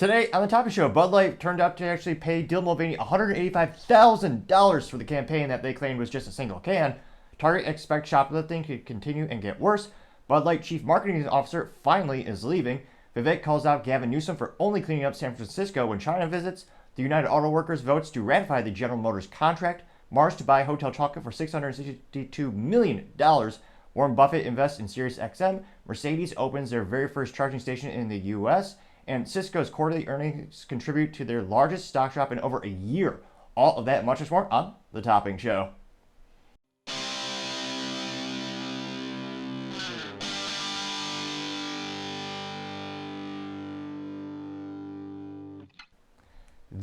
Today on the Topic Show, Bud Light turned out to actually pay Dylan Mulvaney $185,000 for the campaign that they claimed was just a single can. Target expects shoplifting to continue and get worse. Bud Light Chief Marketing Officer finally is leaving. Vivek calls out Gavin Newsom for only cleaning up San Francisco when China visits. The United Auto Workers votes to ratify the General Motors contract. Mars to buy hotel chocolate for $662 million. Warren Buffett invests in SiriusXM. Mercedes opens their very first charging station in the U.S. And Cisco's quarterly earnings contribute to their largest stock drop in over a year. All of that and much more on The Topping Show.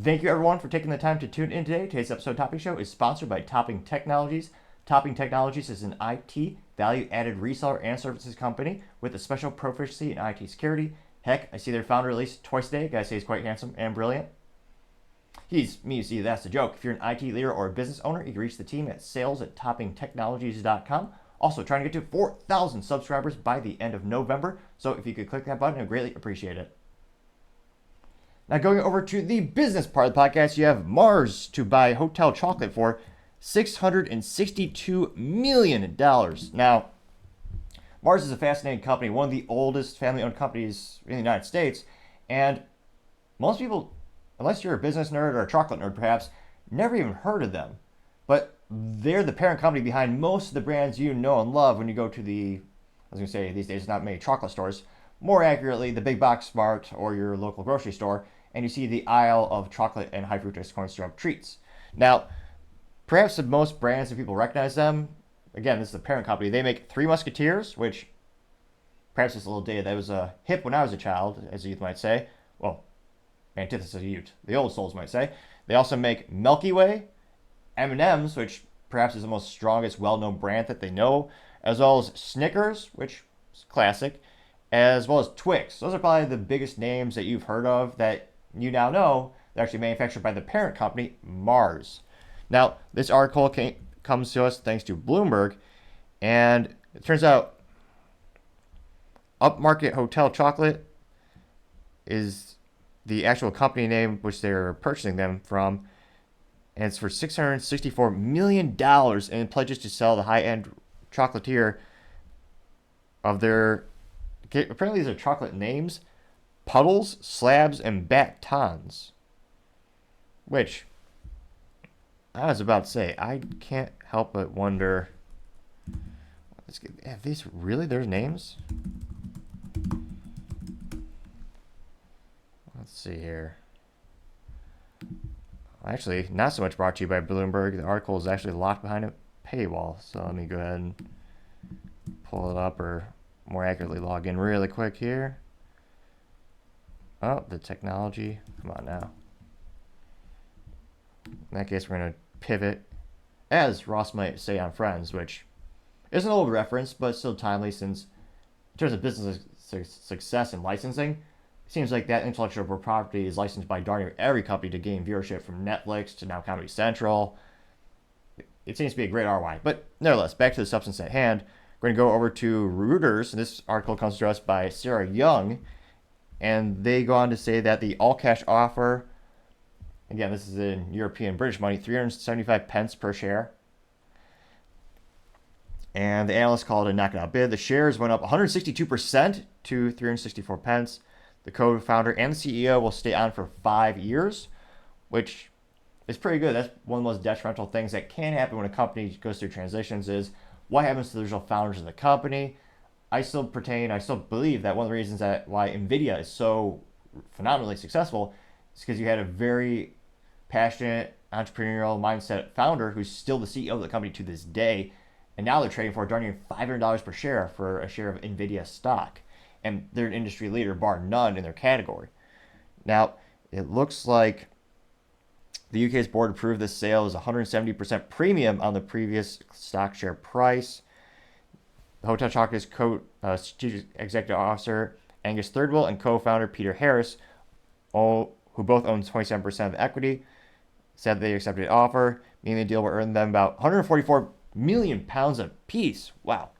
Thank you everyone for taking the time to tune in today. Today's episode of Topping Show is sponsored by Topping Technologies. Topping Technologies is an IT value-added reseller and services company with a special proficiency in IT security. Heck, I see their founder at least twice a day. Guy says he's quite handsome and brilliant. He's me, you see, that's the joke. If you're an IT leader or a business owner, you can reach the team at sales@toppingtechnologies.com. Also, trying to get to 4,000 subscribers by the end of November. So if you could click that button, I'd greatly appreciate it. Now going over to the business part of the podcast, you have Mars to buy hotel chocolate for $662 million. Now, Mars is a fascinating company, one of the oldest family-owned companies in the United States, and most people, unless you're a business nerd or a chocolate nerd perhaps, never even heard of them. But they're the parent company behind most of the brands you know and love when you go to the, I was going to say these days not many chocolate stores, more accurately the big box mart or your local grocery store, and you see the aisle of chocolate and high fructose corn syrup treats. Now, perhaps the most brands that people recognize them, again, this is the parent company. They make Three Musketeers, which perhaps it's a little dated. That was hip when I was a child, as the youth might say. Well, antithesis of youth, the old souls might say. They also make Milky Way, M&M's, which perhaps is the most strongest, well-known brand that they know, as well as Snickers, which is classic, as well as Twix. Those are probably the biggest names that you've heard of that you now know they're actually manufactured by the parent company, Mars. Now, this article comes to us thanks to Bloomberg, and it turns out Upmarket Hotel Chocolate is the actual company name which they're purchasing them from, and it's for $664 million, and it pledges to sell the high-end chocolatier of their, apparently these are chocolate names, Puddles, Slabs, and Batons, which I was about to say, I can't help but wonder, have these really their names? Let's see here. Actually, not so much brought to you by Bloomberg. The article is actually locked behind a paywall, so let me go ahead and pull it up, or more accurately log in really quick here. Oh, the technology. Come on now. In that case, we're going to pivot, as Ross might say on Friends, which is an old reference, but still timely since in terms of business success and licensing, it seems like that intellectual property is licensed by darn near every company to gain viewership, from Netflix to now Comedy Central. It seems to be a great ROI. But nevertheless, back to the substance at hand. We're going to go over to Reuters, and this article comes to us by Sarah Young, and they go on to say that the all-cash offer, again, this is in European British money, 375 pence per share. And the analysts called it a knockout bid. The shares went up 162% to 364 pence. The co-founder and the CEO will stay on for 5 years, which is pretty good. That's one of the most detrimental things that can happen when a company goes through transitions is what happens to the original founders of the company. I still believe that one of the reasons that why NVIDIA is so phenomenally successful is because you had a very passionate entrepreneurial mindset founder who's still the CEO of the company to this day, and now they're trading for darn near $500 per share for a share of NVIDIA stock, and they're an industry leader bar none in their category. Now, it looks like the UK's board approved this sale as a 170% premium on the previous stock share price. The Hotel Chocolate's Chief Executive Officer Angus Thirdwell and co-founder Peter Harris, who both own 27% of the equity, said they accepted the offer, meaning the deal will earn them about 144 million pounds a piece. Wow.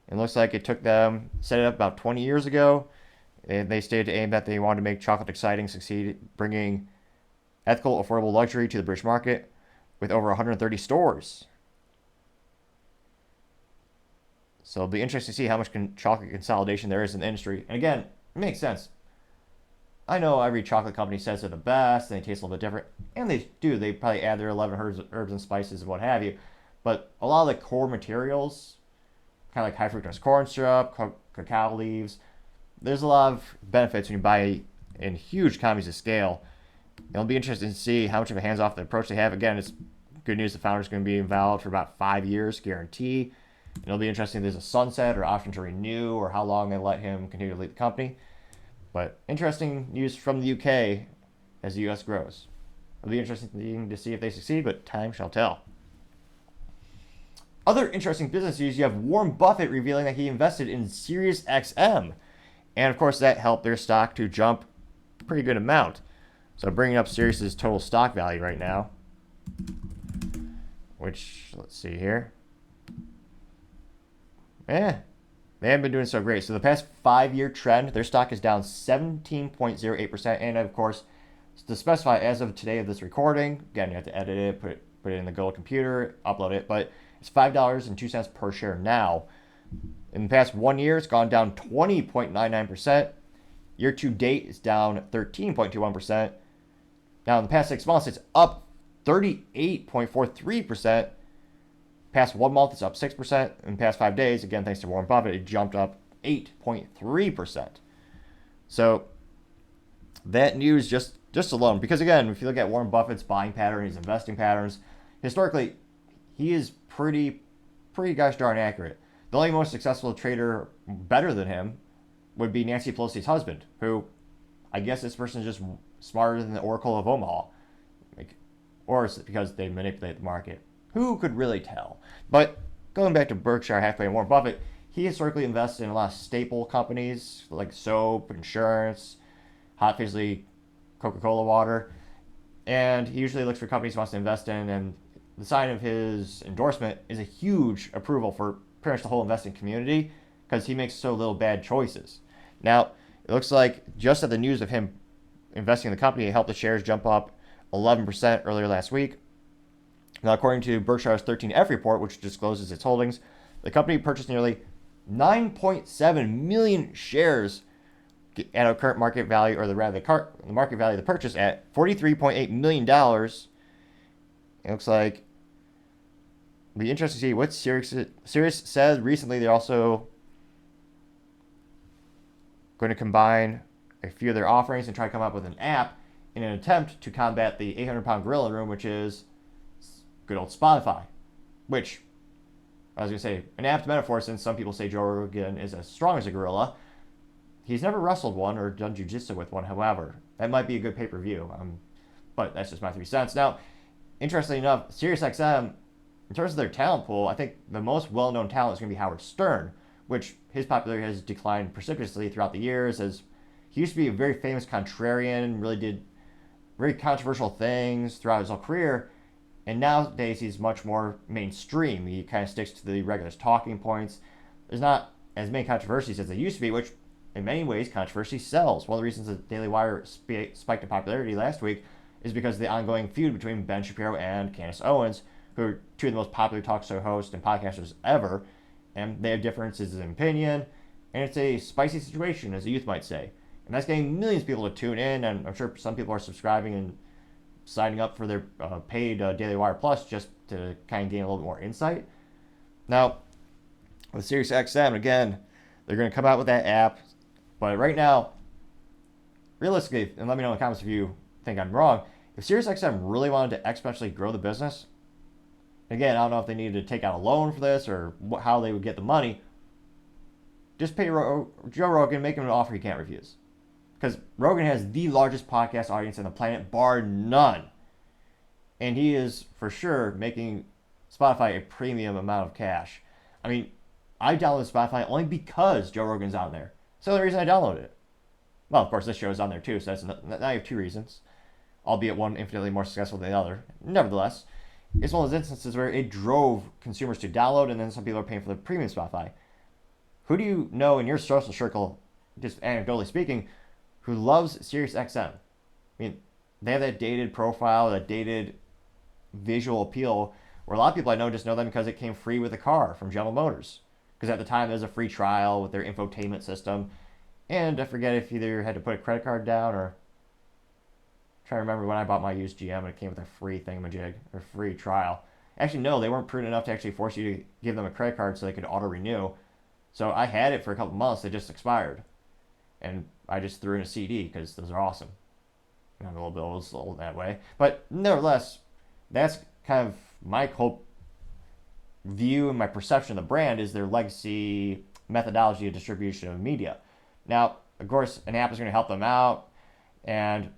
It looks like it took them, set it up about 20 years ago. They stated to aim that they wanted to make chocolate exciting, succeed, bringing ethical, affordable luxury to the British market with over 130 stores. So it'll be interesting to see how much chocolate consolidation there is in the industry. And again, it makes sense. I know every chocolate company says they're the best and they taste a little bit different. And they do. They probably add their 11 herbs and spices and what have you. But a lot of the core materials, kind of like high fructose corn syrup, cacao leaves, there's a lot of benefits when you buy in huge economies of scale. It'll be interesting to see how much of a hands-off the approach they have. Again, it's good news the founder's going to be involved for about 5 years, guarantee. And it'll be interesting if there's a sunset or option to renew or how long they let him continue to lead the company. But interesting news from the UK as the US grows. It'll be interesting to see if they succeed, but time shall tell. Other interesting business news, you have Warren Buffett revealing that he invested in SiriusXM. And of course, that helped their stock to jump a pretty good amount. So bringing up Sirius's total stock value right now, which, let's see here. They haven't been doing so great. So the past 5-year trend, their stock is down 17.08%. And of course, to specify as of today of this recording, again, you have to edit it, put it in the Go computer, upload it, but it's $5.02 per share now. In the past 1 year, it's gone down 20.99%. Year to date, it's down 13.21%. Now, in the past 6 months, it's up 38.43%. Past 1 month, it's up 6%. In the past 5 days, again, thanks to Warren Buffett, it jumped up 8.3%. So that news just alone, because again, if you look at Warren Buffett's buying pattern, his investing patterns, historically, he is pretty gosh darn accurate. The only most successful trader better than him would be Nancy Pelosi's husband, who I guess this person is just smarter than the Oracle of Omaha. Or it's because they manipulate the market. Who could really tell? But going back to Berkshire Hathaway and Warren Buffett, he historically invests in a lot of staple companies like soap, insurance, hot fizzy Coca-Cola water. And he usually looks for companies he wants to invest in, and the sign of his endorsement is a huge approval for pretty much the whole investing community because he makes so little bad choices. Now, it looks like just at the news of him investing in the company, it helped the shares jump up 11% earlier last week. Now, according to Berkshire's 13F report, which discloses its holdings, the company purchased nearly 9.7 million shares at a current market value, or the market value of the purchase at $43.8 million. It looks like it'll be interesting to see what Sirius said recently. They're also going to combine a few of their offerings and try to come up with an app in an attempt to combat the 800-pound gorilla in the room, which is good old Spotify. Which, I was going to say, an apt metaphor since some people say Joe Rogan is as strong as a gorilla. He's never wrestled one or done jiu-jitsu with one, however. That might be a good pay-per-view. But that's just my 3 cents. Now, interestingly enough, SiriusXM, in terms of their talent pool, I think the most well-known talent is going to be Howard Stern, which his popularity has declined precipitously throughout the years, as he used to be a very famous contrarian, really did very controversial things throughout his whole career, and nowadays he's much more mainstream. He kind of sticks to the regular talking points. There's not as many controversies as there used to be, which in many ways controversy sells. One of the reasons the Daily Wire spiked in popularity last week is because of the ongoing feud between Ben Shapiro and Candace Owens, who are two of the most popular talk show hosts and podcasters ever, and they have differences in opinion, and it's a spicy situation, as the youth might say. And that's getting millions of people to tune in, and I'm sure some people are subscribing and signing up for their paid Daily Wire Plus just to kind of gain a little bit more insight. Now, with SiriusXM, again, they're going to come out with that app, but right now, realistically, and let me know in the comments if you think I'm wrong, if SiriusXM really wanted to exponentially grow the business, again, I don't know if they needed to take out a loan for this or how they would get the money, just pay Joe Rogan, make him an offer he can't refuse. Because Rogan has the largest podcast audience on the planet, bar none. And he is, for sure, making Spotify a premium amount of cash. I mean, I downloaded Spotify only because Joe Rogan's on there. That's the only reason I downloaded it. Well, of course, this show is on there too, so now you have 2 reasons. Albeit one infinitely more successful than the other. Nevertheless, it's one of those instances where it drove consumers to download, and then some people are paying for the premium Spotify. Who do you know in your social circle just anecdotally speaking, who loves SiriusXM. I mean, they have that dated profile, that dated visual appeal, where a lot of people I know just know them because it came free with a car from General Motors. Because at the time, there was a free trial with their infotainment system. And I forget if either had to put a credit card down or... I'm trying to remember when I bought my used GM and it came with a free thingamajig, or free trial. Actually, no, they weren't prudent enough to actually force you to give them a credit card so they could auto-renew. So I had it for a couple months. It just expired. And I just threw in a CD because those are awesome. I'm a little bit old that way. But nevertheless, that's kind of my whole view and my perception of the brand is their legacy methodology of distribution of media. Now, of course, an app is going to help them out, and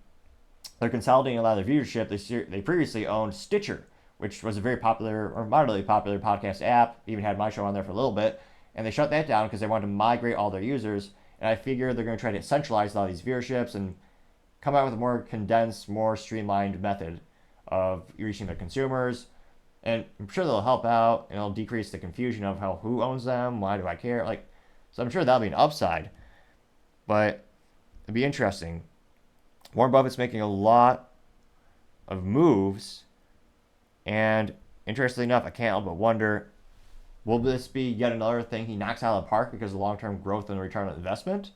they're consolidating a lot of their viewership. They previously owned Stitcher, which was a very popular or moderately popular podcast app. Even had my show on there for a little bit, and they shut that down because they wanted to migrate all their users. And I figure they're going to try to centralize a lot of these viewerships and come out with a more condensed, more streamlined method of reaching their consumers. And I'm sure they'll help out, and it'll decrease the confusion of who owns them, why do I care? So I'm sure that'll be an upside. But it'd be interesting. Warren Buffett's making a lot of moves, and interestingly enough, I can't help but wonder, will this be yet another thing he knocks out of the park because of long-term growth and return on investment?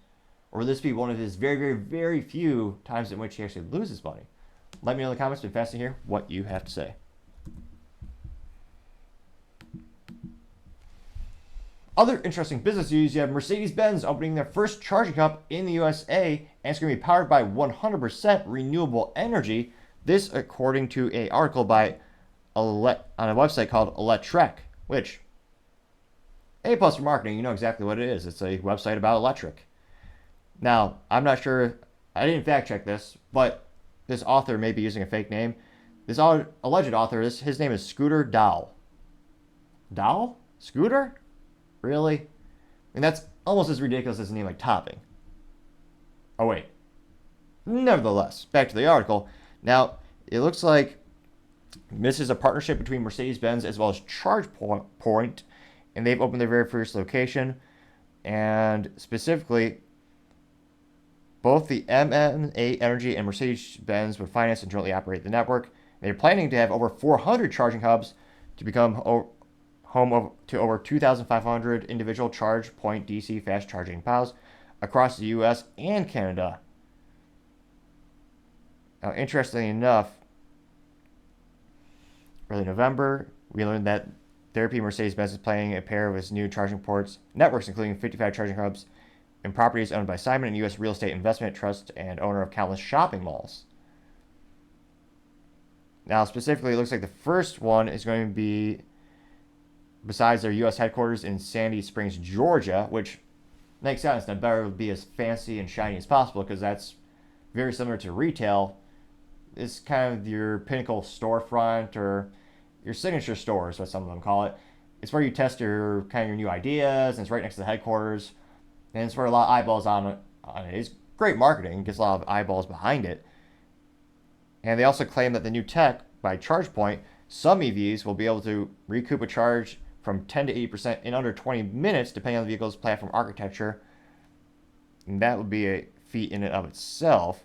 Or will this be one of his very, very, very few times in which he actually loses money? Let me know in the comments. It's been fascinating to hear what you have to say. Other interesting business news, you have Mercedes-Benz opening their first charging hub in the USA, and it's going to be powered by 100% renewable energy. This according to an article by on a website called Electrek, which, A+ for marketing, you know exactly what it is. It's a website about electric. Now, I'm not sure, I didn't fact check this, but this author may be using a fake name. This alleged author, his name is Scooter Dow. Dow? Scooter? Really? And that's almost as ridiculous as a name like Topping. Oh, wait. Nevertheless, back to the article. Now, it looks like this is a partnership between Mercedes-Benz as well as ChargePoint, and they've opened their very first location. And specifically, both the MN8 Energy and Mercedes-Benz would finance and jointly operate the network. They're planning to have over 400 charging hubs to become home to over 2,500 individual ChargePoint DC fast charging piles across the U.S. and Canada. Now, interestingly enough, early November, we learned that Therapy Mercedes-Benz is planning a pair of its new charging ports networks, including 55 charging hubs and properties owned by Simon, and U.S. real estate investment trust and owner of countless shopping malls. Now, specifically, it looks like the first one is going to be besides their U.S. headquarters in Sandy Springs, Georgia, which makes sense. That better be as fancy and shiny as possible because that's very similar to retail. It's kind of your pinnacle storefront or your signature store is what some of them call it. It's where you test your new ideas, and it's right next to the headquarters. And it's where a lot of eyeballs on it. It's great marketing, gets a lot of eyeballs behind it. And they also claim that the new tech by ChargePoint, some EVs will be able to recoup a charge from 10 to 80% in under 20 minutes, depending on the vehicle's platform architecture. And that would be a feat in and of itself.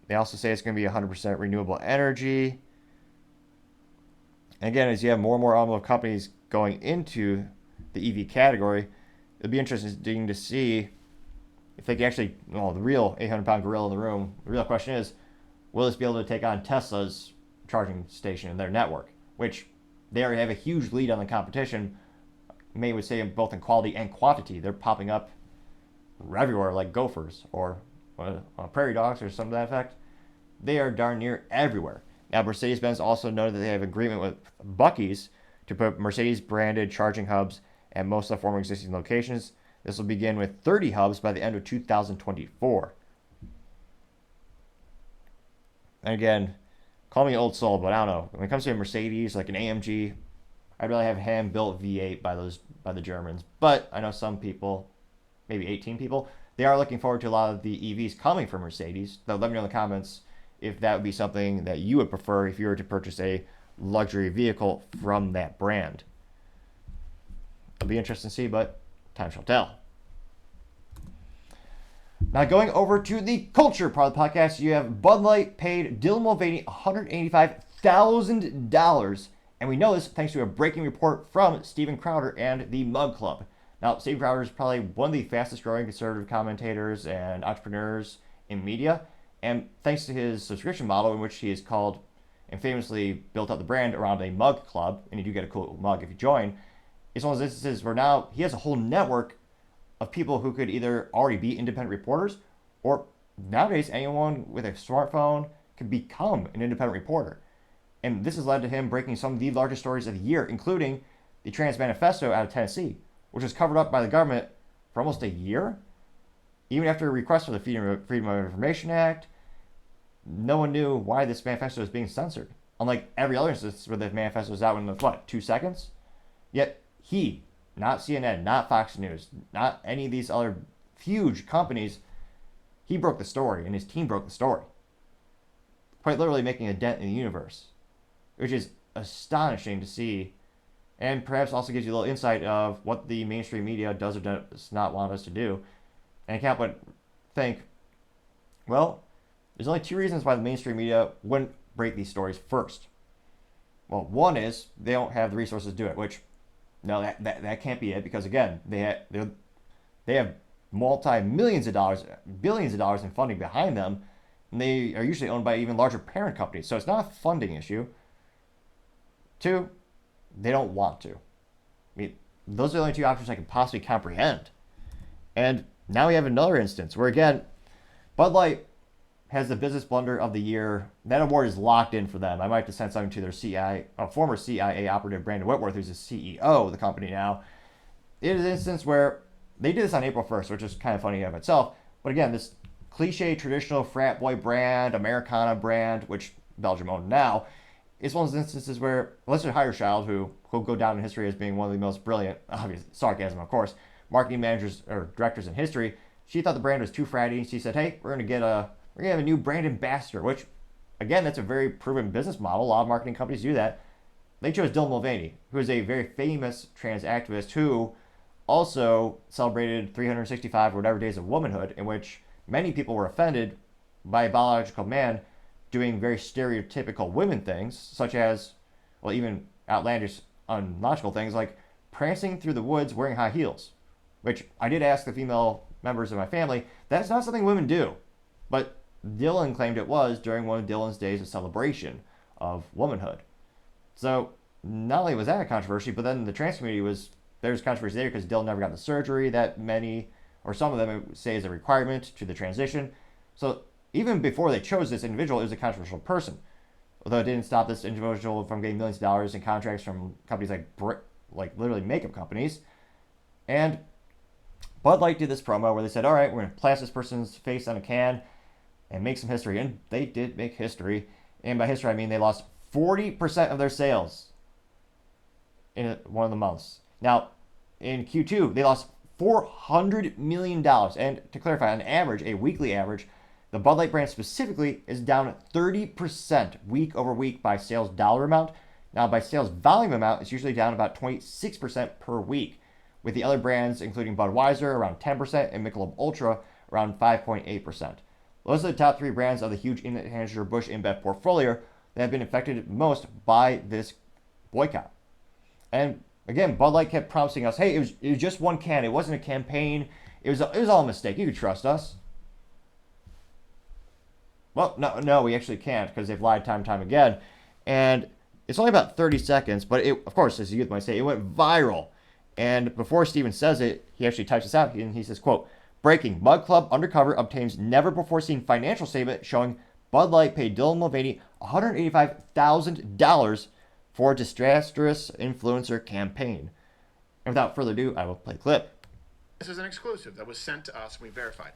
They also say it's going to be 100% renewable energy. And again, as you have more and more automotive companies going into the EV category, it'll be interesting to see if they can actually, the real 800-pound gorilla in the room, the real question is, will this be able to take on Tesla's charging station in their network, which they already have a huge lead on the competition. May would say both in quality and quantity. They're popping up everywhere like gophers or prairie dogs or something to that effect. They are darn near everywhere. Now, Mercedes-Benz also noted that they have agreement with Buc-ee's to put Mercedes-branded charging hubs at most of the former existing locations. This will begin with 30 hubs by the end of 2024. And again, call me old soul, but I don't know. When it comes to a Mercedes, like an AMG, I'd rather have a hand-built V8 by the Germans. But I know some people, maybe 18 people, they are looking forward to a lot of the EVs coming from Mercedes. So let me know in the comments if that would be something that you would prefer if you were to purchase a luxury vehicle from that brand. It'll be interesting to see, but time shall tell. Now going over to the culture part of the podcast, you have Bud Light paid Dylan Mulvaney $185,000. And we know this thanks to a breaking report from Steven Crowder and the Mug Club. Now, Steven Crowder is probably one of the fastest growing conservative commentators and entrepreneurs in media. And thanks to his subscription model, in which he is called and famously built up the brand around a mug club, and you do get a cool mug if you join, it's one of those instances where now he has a whole network of people who could either already be independent reporters, or nowadays anyone with a smartphone can become an independent reporter. And this has led to him breaking some of the largest stories of the year, including the Trans Manifesto out of Tennessee, which was covered up by the government for almost a year. Even after a request for the Freedom of Information Act, no one knew why this manifesto was being censored. Unlike every other instance where the manifesto was out in, 2 seconds? Yet he, not CNN, not Fox News, not any of these other huge companies, he broke the story, and his team broke the story. Quite literally making a dent in the universe, which is astonishing to see, and perhaps also gives you a little insight of what the mainstream media does or does not want us to do. And I can't but think, well, there's only 2 reasons why the mainstream media wouldn't break these stories first. Well, one is they don't have the resources to do it, which, no, that can't be it, because again, they have multi-millions of dollars, billions of dollars in funding behind them, and they are usually owned by even larger parent companies, so it's not a funding issue. 2, they don't want to. I mean, those are the only 2 options I can possibly comprehend. And now we have another instance where, again, Bud Light has the business blunder of the year. That award is locked in for them. I might have to send something to their former CIA operative, Brandon Whitworth, who's the CEO of the company now. It is an instance where they did this on April 1st, which is kind of funny in of itself. But again, this cliche, traditional frat boy brand, Americana brand, which Belgium owns now, is one of those instances where Melissa Hireschild, who will go down in history as being one of the most brilliant, obvious sarcasm of course, marketing managers or directors in history, she thought the brand was too fratty. She said, hey, we're going to have a new brand ambassador, which, again, that's a very proven business model. A lot of marketing companies do that. They chose Dylan Mulvaney, who is a very famous trans activist who also celebrated 365 or whatever days of womanhood, in which many people were offended by a biological man doing very stereotypical women things, such as, well, even outlandish, unlogical things like prancing through the woods wearing high heels, which I did ask the female members of my family, that's not something women do. But Dylan claimed it was during one of Dylan's days of celebration of womanhood. So not only was that a controversy, but then the trans community there's controversy there because Dylan never got the surgery that many, or some of them say is a requirement to the transition. So even before they chose this individual, it was a controversial person. Although it didn't stop this individual from getting millions of dollars in contracts from companies like literally makeup companies. And Bud Light did this promo where they said, all right, we're going to plaster this person's face on a can and make some history. And they did make history. And by history, I mean they lost 40% of their sales in one of the months. Now, in Q2, they lost $400 million. And to clarify, on average, a weekly average, the Bud Light brand specifically is down 30% week over week by sales dollar amount. Now, by sales volume amount, it's usually down about 26% per week, with the other brands, including Budweiser, around 10%, and Michelob Ultra, around 5.8%. Those are the top 3 brands of the huge Anheuser-Busch InBev portfolio that have been affected most by this boycott. And again, Bud Light kept promising us, hey, it was just one can. It wasn't a campaign. It was all a mistake. You could trust us. Well, no, we actually can't, because they've lied time and time again. And it's only about 30 seconds, but it, of course, as the youth might say, it went viral. And before Steven says it, he actually types this out, and he says, quote, breaking, Mug Club Undercover obtains never-before-seen financial statement showing Bud Light paid Dylan Mulvaney $185,000 for a disastrous influencer campaign. And without further ado, I will play the clip. This is an exclusive that was sent to us and we verified.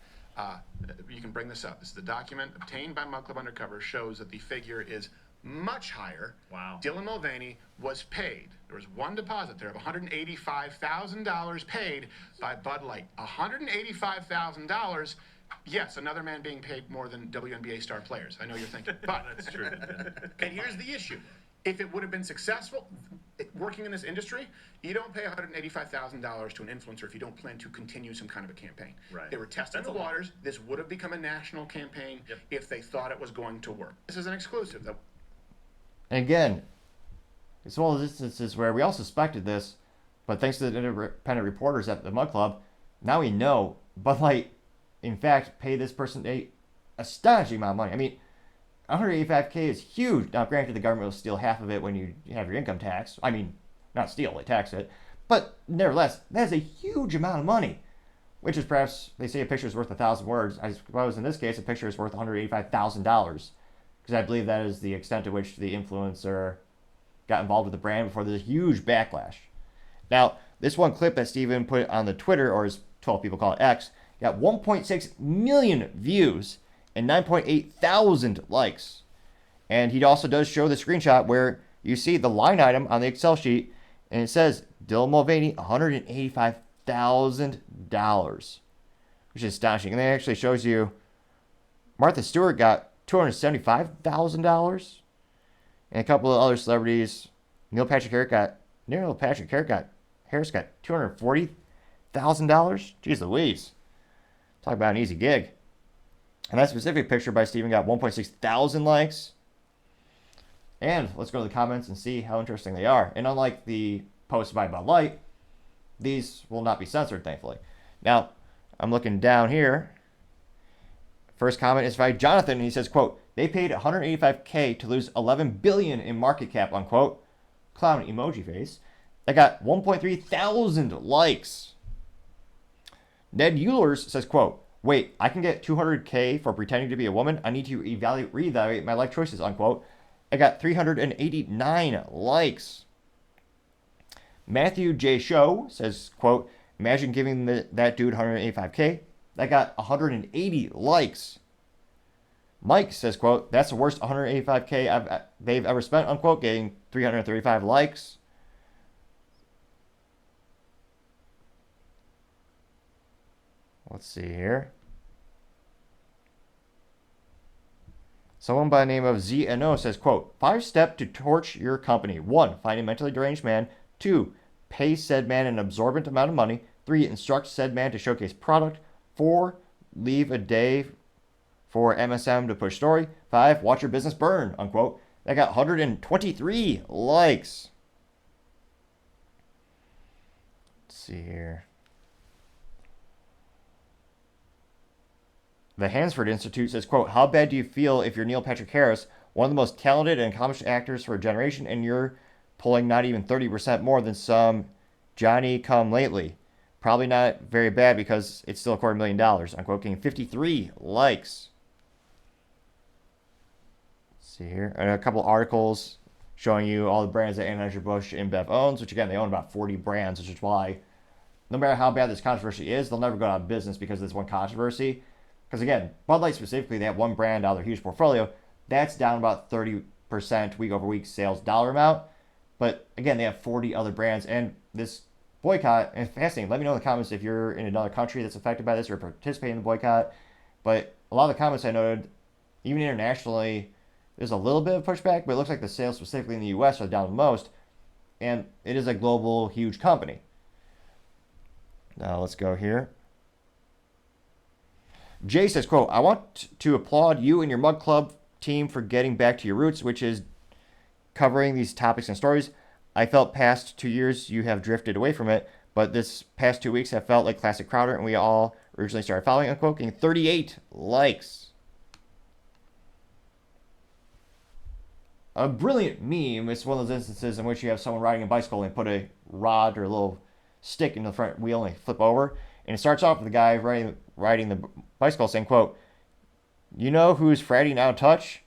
You can bring this up. This is the document obtained by Mug Club Undercover, shows that the figure is much higher. Wow. Dylan Mulvaney was paid. There was one deposit there of $185,000 paid by Bud Light. $185,000. Yes, another man being paid more than WNBA star players. I know you're thinking, but That's true. And here's the issue. If it would have been successful, working in this industry, you don't pay $185,000 to an influencer if you don't plan to continue some kind of a campaign. Right. They were testing the waters. This would have become a national campaign if they thought it was going to work. This is an exclusive. And again, it's one of those instances where we all suspected this, but thanks to the independent reporters at the Mug Club, now we know Bud Light, in fact, paid this person a astonishing amount of money. I mean, $185K is huge. Now, granted, the government will steal half of it when you have your income tax. I mean, not steal, they tax it. But nevertheless, that is a huge amount of money, which is perhaps, they say a picture is worth 1,000 words. I suppose in this case, a picture is worth $185,000, because I believe that is the extent to which the influencer got involved with the brand before there's a huge backlash. Now, this one clip that Steven put on the Twitter, or as 12 people call it X, got 1.6 million views and 9.8 thousand likes. And he also does show the screenshot where you see the line item on the Excel sheet, and it says Dylan Mulvaney, $185,000, which is astonishing. And it actually shows you Martha Stewart got $275,000, and a couple of other celebrities. Neil Patrick Harris got $240,000. Jeez Louise. Talk about an easy gig. And that specific picture by Steven got 1.6 thousand likes. And let's go to the comments and see how interesting they are. And unlike the post by Bud Light, these will not be censored, thankfully. Now, I'm looking down here. First comment is by Jonathan, and he says, quote, they paid $185K to lose $11 billion in market cap, unquote. Clown emoji face. That got 1.3 thousand likes. Ned Eulers says, quote, wait, I can get $200K for pretending to be a woman? I need to reevaluate my life choices, unquote. I got 389 likes. Matthew J. Show says, quote, imagine giving that dude $185K. That got 180 likes. Mike says, quote, that's the worst $185K they've ever spent, unquote, getting 335 likes. Let's see here. Someone by the name of ZNO says, quote, 5-step to torch your company. 1, find a mentally deranged man. 2, pay said man an absorbent amount of money. 3, instruct said man to showcase product. 4, leave a day for MSM to push story. 5, watch your business burn, unquote. That got 123 likes. Let's see here. The Hansford Institute says, quote, how bad do you feel if you're Neil Patrick Harris, one of the most talented and accomplished actors for a generation, and you're pulling not even 30% more than some Johnny come lately? Probably not very bad because it's still $250,000, unquote, getting 53 likes. Let's see here. And a couple articles showing you all the brands that Anheuser-Busch InBev owns, which again, they own about 40 brands, which is why no matter how bad this controversy is, they'll never go out of business because of this one controversy. Because again, Bud Light specifically, they have one brand out of their huge portfolio. That's down about 30% week over week sales dollar amount. But again, they have 40 other brands. And this boycott, and it's fascinating. Let me know in the comments if you're in another country that's affected by this or participating in the boycott. But a lot of the comments I noted, even internationally, there's a little bit of pushback, but it looks like the sales specifically in the US are down the most. And it is a global, huge company. Now let's go here. Jay says, quote, I want to applaud you and your Mug Club team for getting back to your roots, which is covering these topics and stories. I felt past 2 years you have drifted away from it, but this past 2 weeks have felt like classic Crowder, and we all originally started following, unquote, getting 38 likes. A brilliant meme. It's one of those instances in which you have someone riding a bicycle and put a rod or a little stick in the front wheel and they flip over. And it starts off with the guy riding the bicycle saying, quote, you know who's Friday now touch?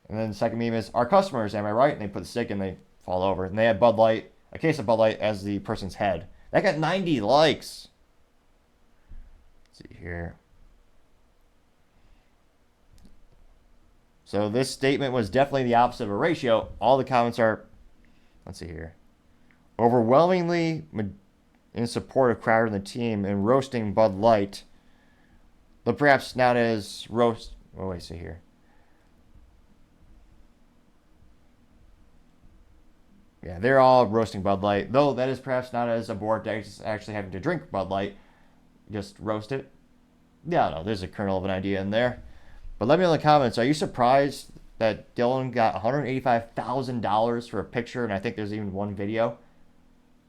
And then the second meme is, our customers, am I right? And they put the stick and they fall over. And they had Bud Light, a case of Bud Light as the person's head. That got 90 likes. Let's see here. So this statement was definitely the opposite of a ratio. All the comments are, let's see here, overwhelmingly in support of Crowder and the team and roasting Bud Light, but perhaps not as roast. Oh, wait, see here. Yeah, they're all roasting Bud Light, though that is perhaps not as abhorrent as actually having to drink Bud Light. Just roast it. Yeah, no, there's a kernel of an idea in there. But let me know in the comments, are you surprised that Dylan got $185,000 for a picture, and I think there's even one video?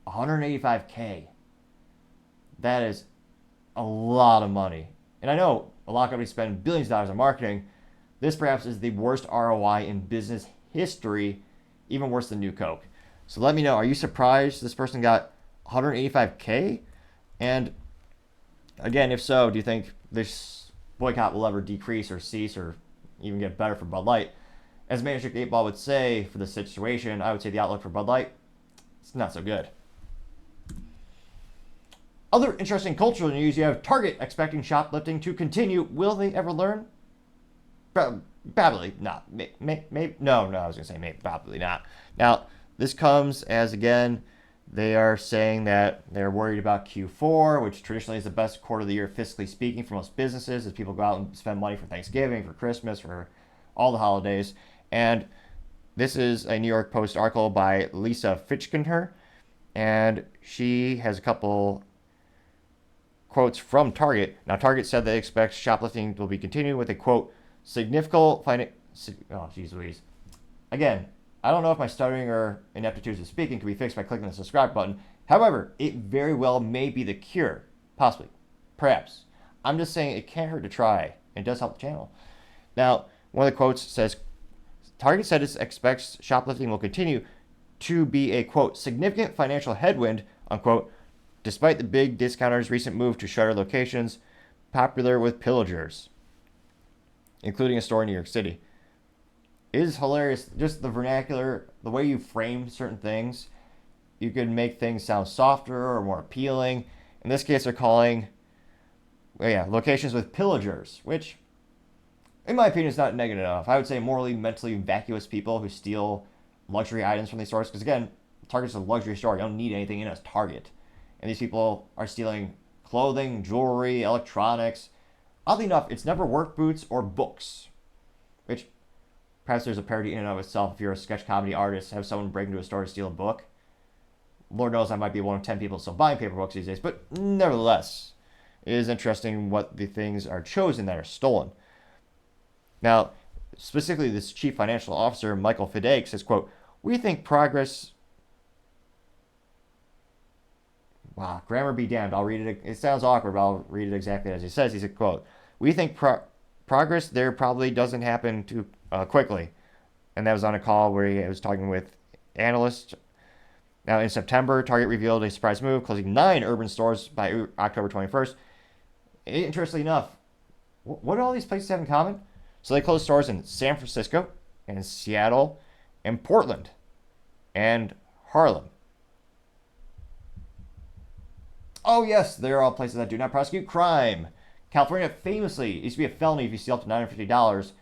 $185K. That is a lot of money. And I know a lot of companies spend billions of dollars on marketing. This perhaps is the worst ROI in business history, even worse than New Coke. So let me know, are you surprised this person got $185K? And again, if so, do you think this boycott will ever decrease or cease or even get better for Bud Light? As Manager 8-Ball would say for the situation, I would say the outlook for Bud Light, it's not so good. Other interesting cultural news, you have Target expecting shoplifting to continue. Will they ever learn? Probably not. Maybe, no, I was going to say maybe, probably not. Now, this comes as, again, they are saying that they're worried about Q4, which traditionally is the best quarter of the year, fiscally speaking, for most businesses, as people go out and spend money for Thanksgiving, for Christmas, for all the holidays. And this is a New York Post article by Lisa Fitchkinher, and she has a couple quotes from Target. Now, Target said they expect shoplifting will be continuing with a, quote, significant oh, geez Louise. Again, I don't know if my stuttering or ineptitude of speaking can be fixed by clicking the subscribe button. However, it very well may be the cure. Possibly. Perhaps. I'm just saying it can't hurt to try. It does help the channel. Now, one of the quotes says, Target said it expects shoplifting will continue to be a, quote, significant financial headwind, unquote, despite the big discounters' recent move to shutter locations popular with pillagers, including a store in New York City. It is hilarious, just the vernacular, the way you frame certain things. You could make things sound softer or more appealing. In this case, they're calling, locations with pillagers, which, in my opinion, is not negative enough. I would say morally, mentally vacuous people who steal luxury items from these stores. Because again, Target's a luxury store. You don't need anything in a Target. And these people are stealing clothing, jewelry, electronics. Oddly enough, it's never work boots or books, which perhaps there's a parody in and of itself. If you're a sketch comedy artist, have someone break into a store to steal a book. Lord knows I might be one of 10 people still buying paper books these days, but nevertheless, it is interesting what the things are chosen that are stolen. Now, specifically, this chief financial officer, Michael Vivek, says, quote, we think progress... Wow, grammar be damned. I'll read it. It sounds awkward, but I'll read it exactly as he says. He said, quote, we think progress there probably doesn't happen too quickly. And that was on a call where he was talking with analysts. Now, in September, Target revealed a surprise move, closing 9 urban stores by October 21st. Interestingly enough, what do all these places have in common? So they closed stores in San Francisco, and Seattle, and Portland, and Harlem. Oh yes, they're all places that do not prosecute crime. California famously used to be a felony if you steal up to $950.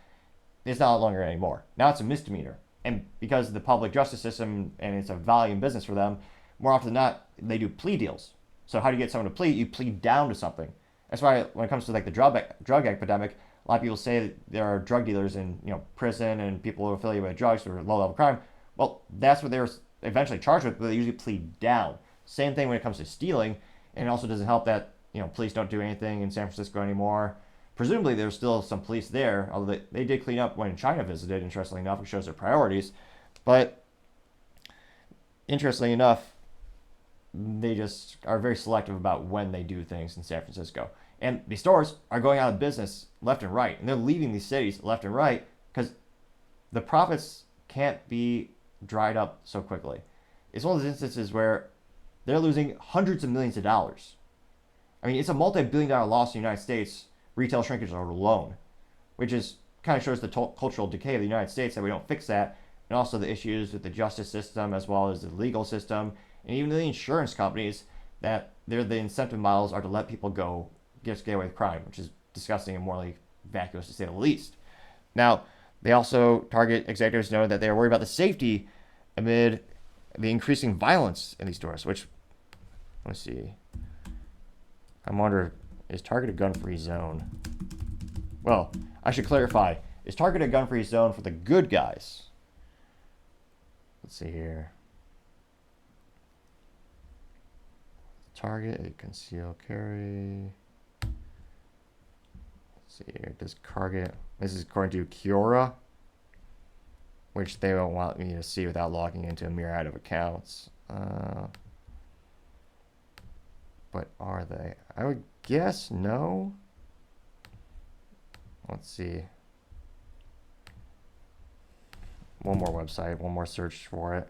It's not longer anymore. Now it's a misdemeanor. And because of the public justice system and it's a volume business for them, more often than not, they do plea deals. So how do you get someone to plead? You plead down to something. That's why when it comes to like the drug epidemic, a lot of people say that there are drug dealers in prison and people who are affiliated with drugs or low-level crime. Well, that's what they were eventually charged with, but they usually plead down. Same thing when it comes to stealing. And it also doesn't help that police don't do anything in San Francisco anymore. Presumably there's still some police there, although they did clean up when China visited, interestingly enough, which shows their priorities. But interestingly enough, they just are very selective about when they do things in San Francisco. And these stores are going out of business left and right. And they're leaving these cities left and right because the profits can't be dried up so quickly. It's one of those instances where they're losing hundreds of millions of dollars. I mean, it's a multi-billion-dollar loss in the United States, retail shrinkage alone, which is kind of shows the cultural decay of the United States that we don't fix that, and also the issues with the justice system as well as the legal system, and even the insurance companies that the incentive models are to let people go, just get away with crime, which is disgusting and morally vacuous to say the least. Now, they also, Target executives know that they are worried about the safety amid the increasing violence in these stores, which, let's see. I wonder, is Target a gun-free zone? Well, I should clarify. Is Target a gun-free zone for the good guys? Let's see here. Target, a concealed carry. Let's see here. Does Target, this is according to Kiora, which they won't want me to see without logging into a myriad of accounts. But are they? I would guess no. Let's see. One more website, one more search for it.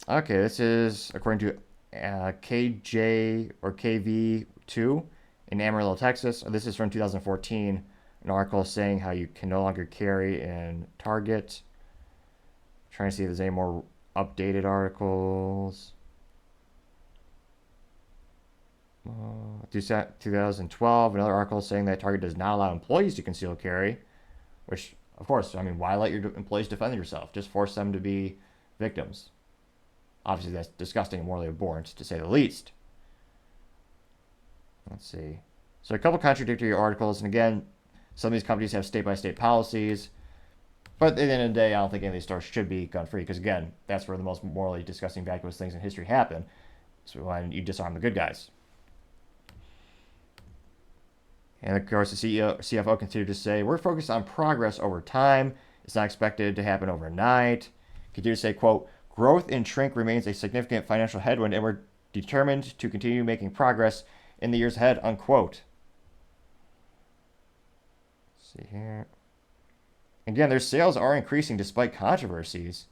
Okay, this is according to KJ or KV2 in Amarillo, Texas. This is from 2014. An article saying how you can no longer carry in Target. Trying to see if there's any more updated articles. 2012, another article saying that Target does not allow employees to conceal carry, which, of course, I mean, why let your employees defend yourself? Just force them to be victims. Obviously, that's disgusting and morally abhorrent, to say the least. Let's see. So a couple contradictory articles, and again, some of these companies have state-by-state policies, but at the end of the day, I don't think any of these stores should be gun-free, because again, that's where the most morally disgusting, vacuous things in history happen. So when you disarm the good guys. And of course, the CFO continued to say, we're focused on progress over time. It's not expected to happen overnight. Continued to say, quote, growth in shrink remains a significant financial headwind, and we're determined to continue making progress in the years ahead, unquote. Let's see here. Again, their sales are increasing despite controversies.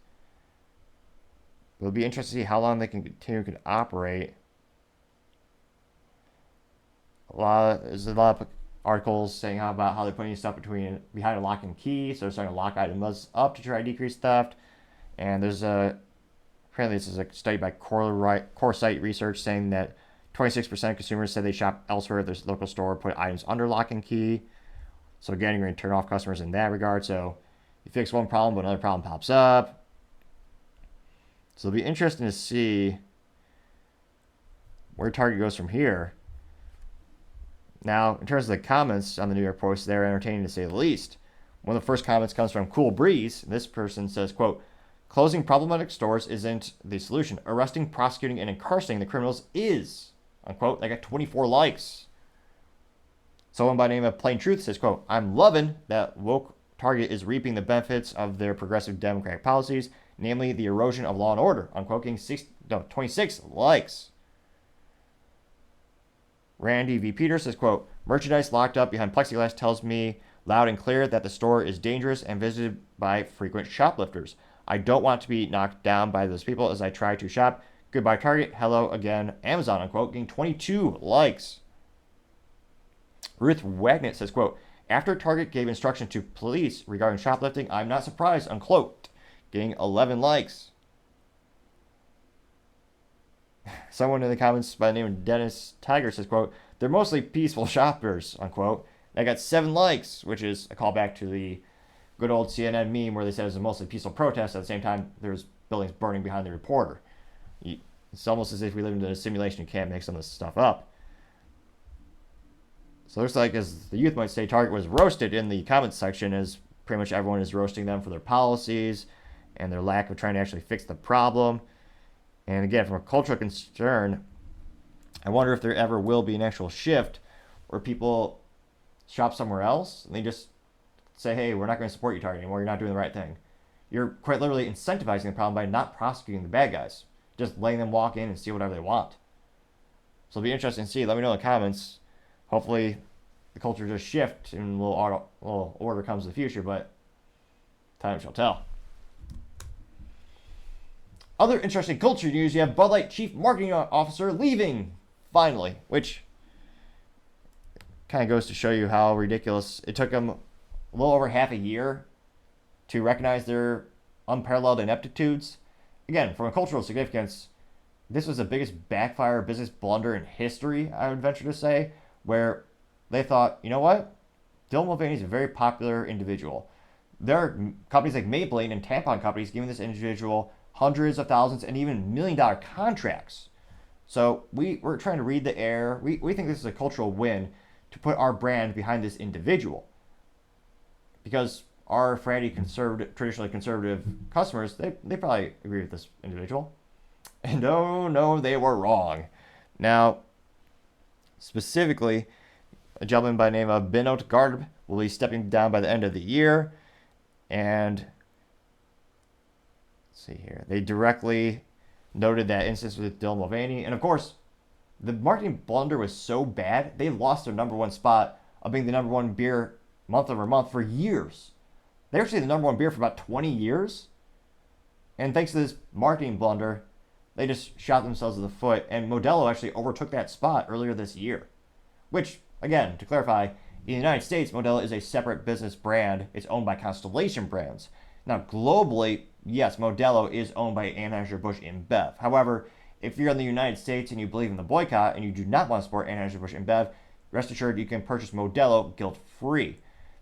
It'll be interesting to see how long they can continue to operate. There's a lot of articles saying about how they're putting stuff behind a lock and key, so they're starting to lock items up to try to decrease theft. And there's apparently this is a study by Coresight Research saying that 26% of consumers said they shop elsewhere at their local store, put items under lock and key. So again, you're going to turn off customers in that regard. So you fix one problem, but another problem pops up. So it'll be interesting to see where Target goes from here. Now, in terms of the comments on the New York Post, they're entertaining to say the least. One of the first comments comes from Cool Breeze. This person says, quote, closing problematic stores isn't the solution. Arresting, prosecuting, and incarcerating the criminals is, unquote. They got 24 likes. Someone by the name of Plain Truth says, quote, I'm loving that woke Target is reaping the benefits of their progressive democratic policies, namely the erosion of law and order, unquote, getting 26 likes. Randy V. Peters says, quote, merchandise locked up behind plexiglass tells me loud and clear that the store is dangerous and visited by frequent shoplifters. I don't want to be knocked down by those people as I try to shop. Goodbye, Target. Hello again, Amazon, unquote, getting 22 likes. Ruth Wagnett says, quote, after Target gave instruction to police regarding shoplifting, I'm not surprised, unquote, getting 11 likes. Someone in the comments by the name of Dennis Tiger says, quote, they're mostly peaceful shoppers, unquote. They got 7 likes, which is a callback to the good old CNN meme where they said it was a mostly peaceful protest. At the same time, there's buildings burning behind the reporter. It's almost as if we live in a simulation. You can't make some of this stuff up. So it looks like, as the youth might say, Target was roasted in the comments section, as pretty much everyone is roasting them for their policies and their lack of trying to actually fix the problem. And again, from a cultural concern, I wonder if there ever will be an actual shift where people shop somewhere else and they just say, hey, we're not going to support you, Target, anymore. You're not doing the right thing. You're quite literally incentivizing the problem by not prosecuting the bad guys, just letting them walk in and steal whatever they want. So it'll be interesting to see. Let me know in the comments. Hopefully the culture just shift and a little order comes in the future, but time shall tell. Other interesting culture news, you have Bud Light Chief Marketing Officer leaving, finally, which kind of goes to show you how ridiculous. It took them a little over half a year to recognize their unparalleled ineptitudes. Again, from a cultural significance, this was the biggest backfire business blunder in history, I would venture to say, where they thought, you know what? Dylan Mulvaney is a very popular individual. There are companies like Maybelline and tampon companies giving this individual hundreds of thousands and even $1 million contracts. So we're trying to read the air. We think this is a cultural win to put our brand behind this individual. Because our fratty traditionally conservative customers, they probably agree with this individual. And oh no, they were wrong. Now, specifically, a gentleman by the name of Binot Garb will be stepping down by the end of the year. And let's see here. They directly noted that instance with Dylan Mulvaney. And of course, the marketing blunder was so bad, they lost their number one spot of being the number one beer month over month for years. They were actually the number one beer for about 20 years. And thanks to this marketing blunder, they just shot themselves in the foot. And Modelo actually overtook that spot earlier this year. Which, again, to clarify, in the United States, Modelo is a separate business brand. It's owned by Constellation Brands. Now, globally, yes, Modelo is owned by Anheuser-Busch InBev. However, if you're in the United States and you believe in the boycott and you do not want to support Anheuser-Busch InBev, rest assured you can purchase Modelo guilt-free.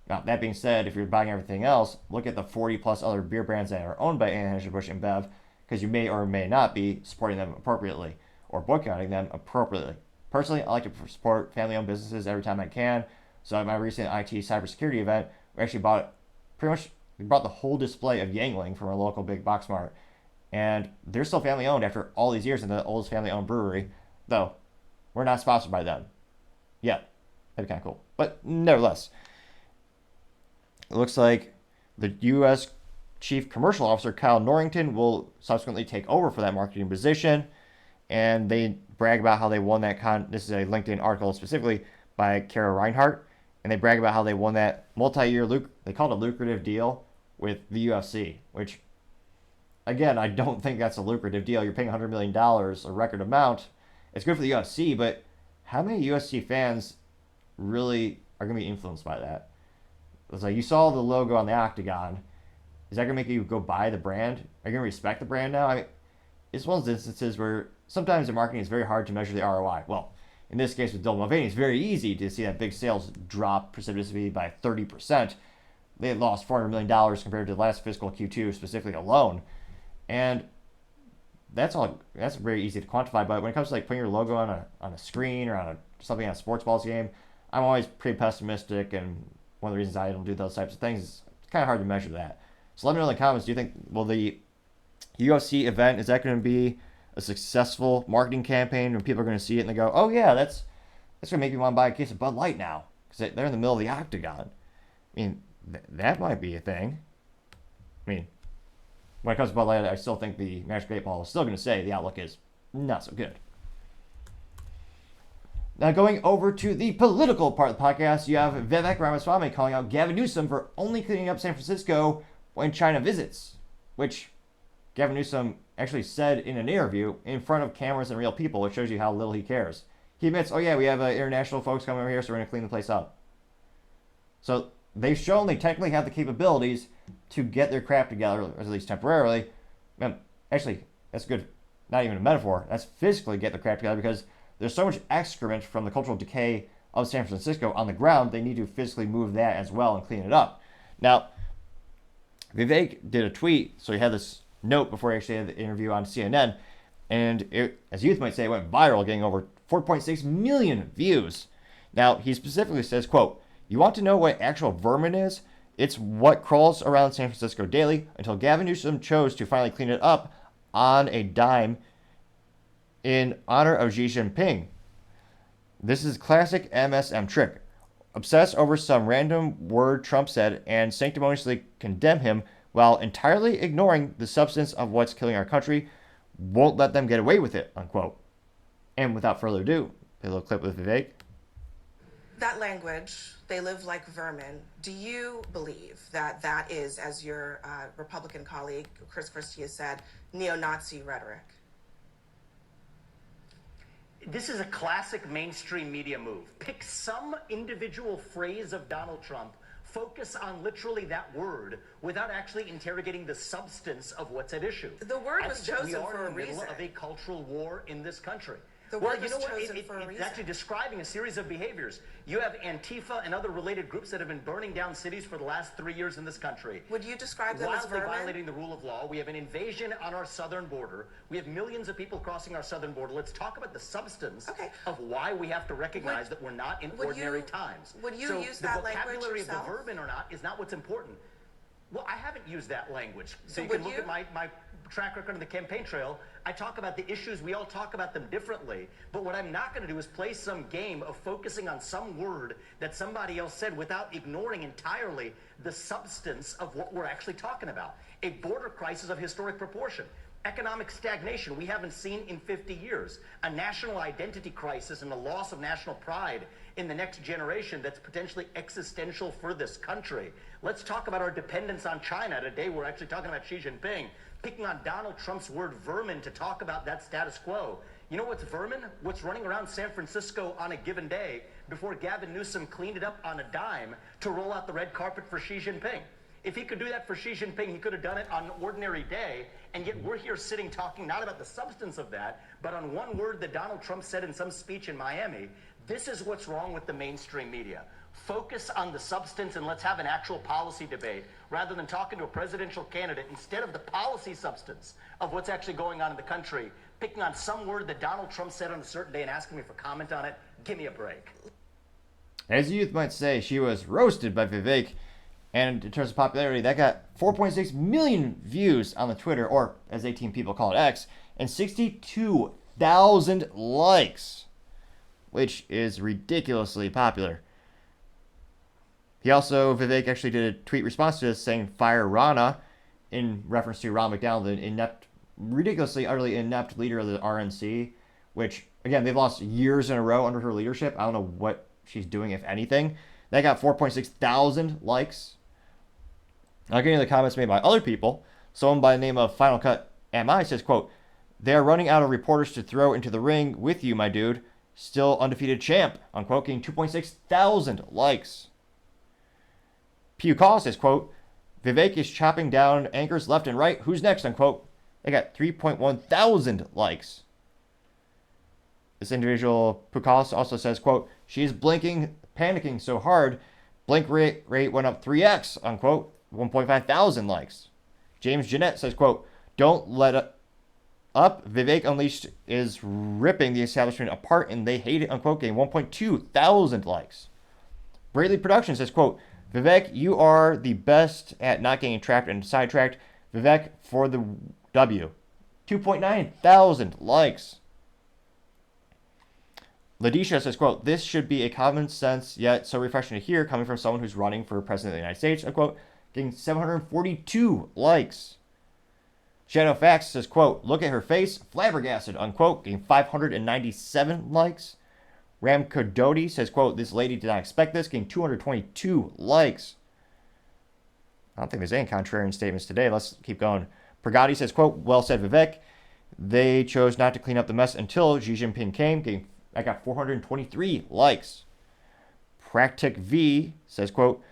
Now, that being said, if you're buying everything else, look at the 40-plus other beer brands that are owned by Anheuser-Busch InBev, because you may or may not be supporting them appropriately or boycotting them appropriately. Personally, I like to support family-owned businesses every time I can. So at my recent IT cybersecurity event, we actually bought the whole display of Yangling from our local big box mart. And they're still family-owned after all these years, and the oldest family-owned brewery, though we're not sponsored by them. Yeah, that'd be kind of cool. But nevertheless, it looks like the U.S. Chief Commercial Officer Kyle Norrington will subsequently take over for that marketing position. And they brag about how they won that this is a LinkedIn article specifically by Kara Reinhart. And they brag about how they won that multi-year, they called it a lucrative deal with the UFC, which, again, I don't think that's a lucrative deal. You're paying $100 million, a record amount. It's good for the UFC, but how many UFC fans really are going to be influenced by that? It's like, you saw the logo on the octagon. Is that going to make you go buy the brand? Are you going to respect the brand now? I mean, it's one of those instances where sometimes in marketing it's very hard to measure the ROI. Well, in this case with Dylan Mulvaney, it's very easy to see that big sales drop precipitously by 30%. They had lost $400 million compared to the last fiscal Q2 specifically alone. And that's very easy to quantify. But when it comes to like putting your logo on a screen or on something on a sports balls game, I'm always pretty pessimistic. And one of the reasons I don't do those types of things is it's kind of hard to measure that. So let me know in the comments, do you think, will the UFC event, is that going to be a successful marketing campaign when people are going to see it and they go, oh yeah, that's going to make me want to buy a case of Bud Light now because they're in the middle of the octagon. I mean, that might be a thing. I mean, when it comes to Bud Light, I still think the Magic 8 Ball is still going to say the outlook is not so good. Now, going over to the political part of the podcast, you have Vivek Ramaswamy calling out Gavin Newsom for only cleaning up San Francisco when China visits, which Gavin Newsom actually said in an interview in front of cameras and real people, which shows you how little he cares. He admits, oh yeah, we have international folks coming over here, so we're going to clean the place up. So they've shown they technically have the capabilities to get their crap together, or at least temporarily. Actually, that's good. Not even a metaphor. That's physically get their crap together because there's so much excrement from the cultural decay of San Francisco on the ground, they need to physically move that as well and clean it up. Now, Vivek did a tweet, so he had this note before he actually had the interview on CNN, and it, as youth might say, it went viral, getting over 4.6 million views. Now, he specifically says, quote, "You want to know what actual vermin is? It's what crawls around San Francisco daily until Gavin Newsom chose to finally clean it up on a dime in honor of Xi Jinping. This is classic MSM trick. Obsess over some random word Trump said and sanctimoniously condemn him while entirely ignoring the substance of what's killing our country. Won't let them get away with it," unquote. And without further ado, a little clip with Vivek. That language, they live like vermin. Do you believe that that is, as your Republican colleague Chris Christie has said, neo-Nazi rhetoric? This is a classic mainstream media move. Pick some individual phrase of Donald Trump, focus on literally that word without actually interrogating the substance of what's at issue. The word was chosen for a reason. We are in the middle of a cultural war in this country. The word was chosen for a reason. It's actually describing a series of behaviors. You have Antifa and other related groups that have been burning down cities for the last 3 years in this country. Would you describe them as vermin? Wildly violating the rule of law. We have an invasion on our southern border. We have millions of people crossing our southern border. Let's talk about the substance of why we have to recognize that we're not in ordinary times. Would you use that language yourself? The vocabulary of the vermin or not is not what's important. Well, I haven't used that language. So you would can look you? at my track record on the campaign trail. I talk about the issues. We all talk about them differently. But what I'm not going to do is play some game of focusing on some word that somebody else said without ignoring entirely the substance of what we're actually talking about. A border crisis of historic proportion. Economic stagnation we haven't seen in 50 years. A national identity crisis and the loss of national pride in the next generation that's potentially existential for this country. Let's talk about our dependence on China. Today we're actually talking about Xi Jinping, picking on Donald Trump's word vermin to talk about that status quo. You know what's vermin? What's running around San Francisco on a given day before Gavin Newsom cleaned it up on a dime to roll out the red carpet for Xi Jinping. If he could do that for Xi Jinping, he could have done it on an ordinary day, and yet we're here sitting talking not about the substance of that, but on one word that Donald Trump said in some speech in Miami. This is what's wrong with the mainstream media. Focus on the substance and let's have an actual policy debate rather than talking to a presidential candidate instead of the policy substance of what's actually going on in the country, picking on some word that Donald Trump said on a certain day and asking me for comment on it. Give me a break. As youth might say, she was roasted by Vivek. And in terms of popularity, that got 4.6 million views on the Twitter, or as 18 people call it, X, and 62,000 likes, which is ridiculously popular. Vivek actually did a tweet response to this saying, "Fire Rana," in reference to Ron McDonald, the inept, ridiculously, utterly inept leader of the RNC, which, again, they've lost years in a row under her leadership. I don't know what she's doing, if anything. That got 4.6 thousand likes. Now, getting the comments made by other people, someone by the name of Final Cut MI says, quote, "They are running out of reporters to throw into the ring with you, my dude. Still undefeated champ," unquote, getting 2.6 thousand likes. Pew Call says, quote, "Vivek is chopping down anchors left and right. Who's next?" unquote. They got 3.1 thousand likes. This individual, Pukalis, also says, quote, "She is blinking, panicking so hard, blink rate went up 3x," unquote, 1.5 thousand likes. James Jeanette says, quote, "Don't let up. Vivek Unleashed is ripping the establishment apart and they hate it," unquote, getting 1.2 thousand likes. Braley Productions says, quote, "Vivek, you are the best at not getting trapped and sidetracked. Vivek for the W." 2.9 thousand likes. Ladisha says, quote, "This should be a common sense yet so refreshing to hear coming from someone who's running for president of the United States," unquote, getting 742 likes. Shadow Facts says, quote, "Look at her face, flabbergasted," unquote, getting 597 likes. Ram Kodoti says, quote, "This lady did not expect this," getting 222 likes. I don't think there's any contrarian statements today. Let's keep going. Pragati says, quote, "Well said, Vivek. They chose not to clean up the mess until Xi Jinping came." I got 423 likes. Practic V says, quote,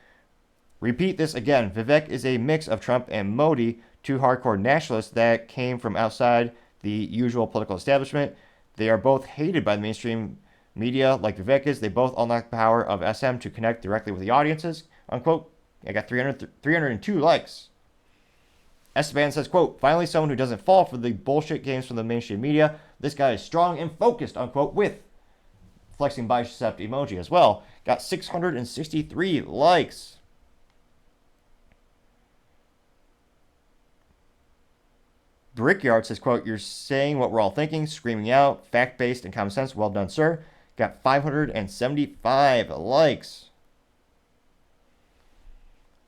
"Repeat this again. Vivek is a mix of Trump and Modi, two hardcore nationalists that came from outside the usual political establishment. They are both hated by the mainstream media like Vivek is. They both unlock the power of SM to connect directly with the audiences," unquote. I got 302 likes. Esteban says, quote, "Finally someone who doesn't fall for the bullshit games from the mainstream media. This guy is strong and focused," unquote, with flexing bicep emoji as well. Got 663 likes. Brickyard says, quote, "You're saying what we're all thinking, screaming out, fact-based and common sense. Well done, sir." Got 575 likes.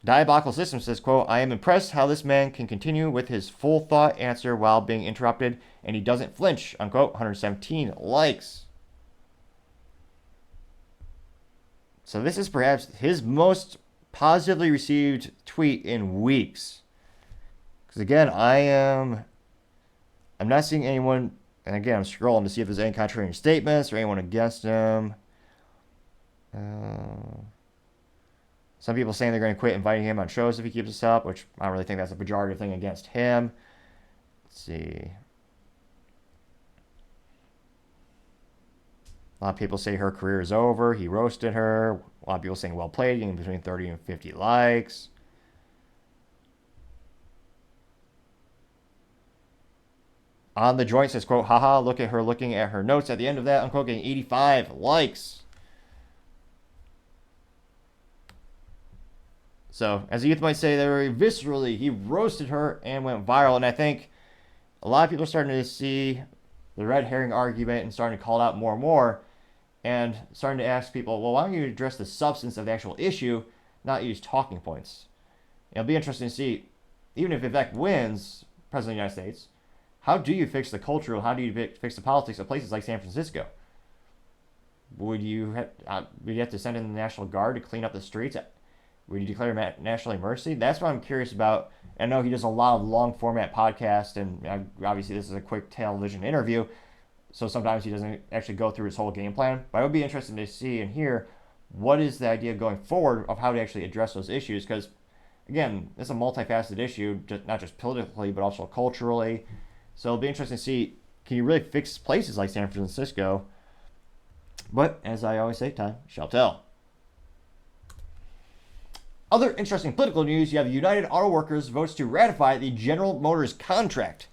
Diabolical System says, quote, "I am impressed how this man can continue with his full thought answer while being interrupted, and he doesn't flinch," unquote, 117 likes. So this is perhaps his most positively received tweet in weeks. Because again, I'm not seeing anyone, and again, I'm scrolling to see if there's any contrarian statements or anyone against him. Some people saying they're going to quit inviting him on shows if he keeps this up, which I don't really think that's a pejorative thing against him. Let's see. A lot of people say her career is over. He roasted her. A lot of people saying well played, getting between 30 and 50 likes. On the Joint says, quote, "Haha, look at her looking at her notes at the end of that," unquote, getting 85 likes. So, as the youth might say, very viscerally, he roasted her and went viral. And I think a lot of people are starting to see the red herring argument and starting to call it out more and more, and starting to ask people, well, why don't you address the substance of the actual issue, not use talking points? It'll be interesting to see, even if Vivek wins President of the United States, how do you fix the cultural, how do you fix the politics of places like San Francisco? Would you have to send in the National Guard to clean up the streets? Would you declare national emergency? That's what I'm curious about. I know he does a lot of long format podcasts, and obviously this is a quick television interview, so sometimes he doesn't actually go through his whole game plan. But it would be interesting to see and hear what is the idea going forward of how to actually address those issues, because again, it's a multifaceted issue, not just politically, but also culturally. So it'll be interesting to see, can you really fix places like San Francisco? But as I always say, time shall tell. Other interesting political news, you have United Auto Workers votes to ratify the General Motors contract.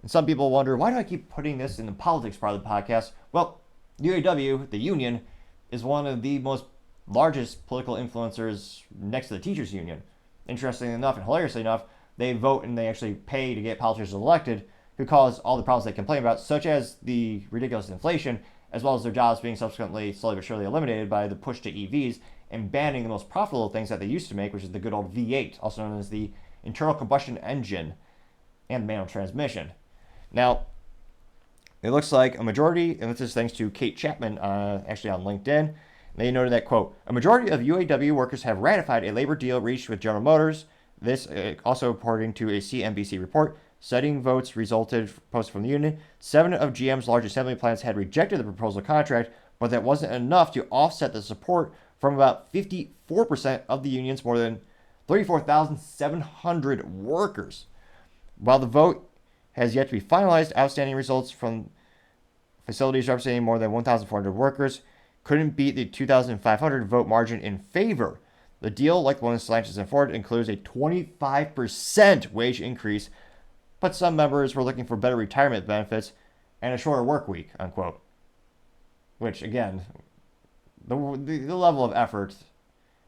And some people wonder, why do I keep putting this in the politics part of the podcast? Well, UAW, the union, is one of the most largest political influencers next to the teachers union. Interestingly enough and hilariously enough, they vote and they actually pay to get politicians elected who cause all the problems they complain about, such as the ridiculous inflation, as well as their jobs being subsequently slowly but surely eliminated by the push to EVs and banning the most profitable things that they used to make, which is the good old V8, also known as the internal combustion engine and manual transmission. Now, it looks like a majority, and this is thanks to Kate Chapman, actually on LinkedIn, they noted that, quote, a majority of UAW workers have ratified a labor deal reached with General Motors. This also according to a CNBC report. Citing votes resulted posted from the union. 7 of GM's large assembly plants had rejected the proposal contract, but that wasn't enough to offset the support from about 54% of the union's more than 34,700 workers. While the vote has yet to be finalized, outstanding results from facilities representing more than 1,400 workers couldn't beat the 2,500 vote margin in favor. The deal, like the one in Stellantis and Ford, includes a 25% wage increase, but some members were looking for better retirement benefits and a shorter work week, unquote. Which, again, the level of effort,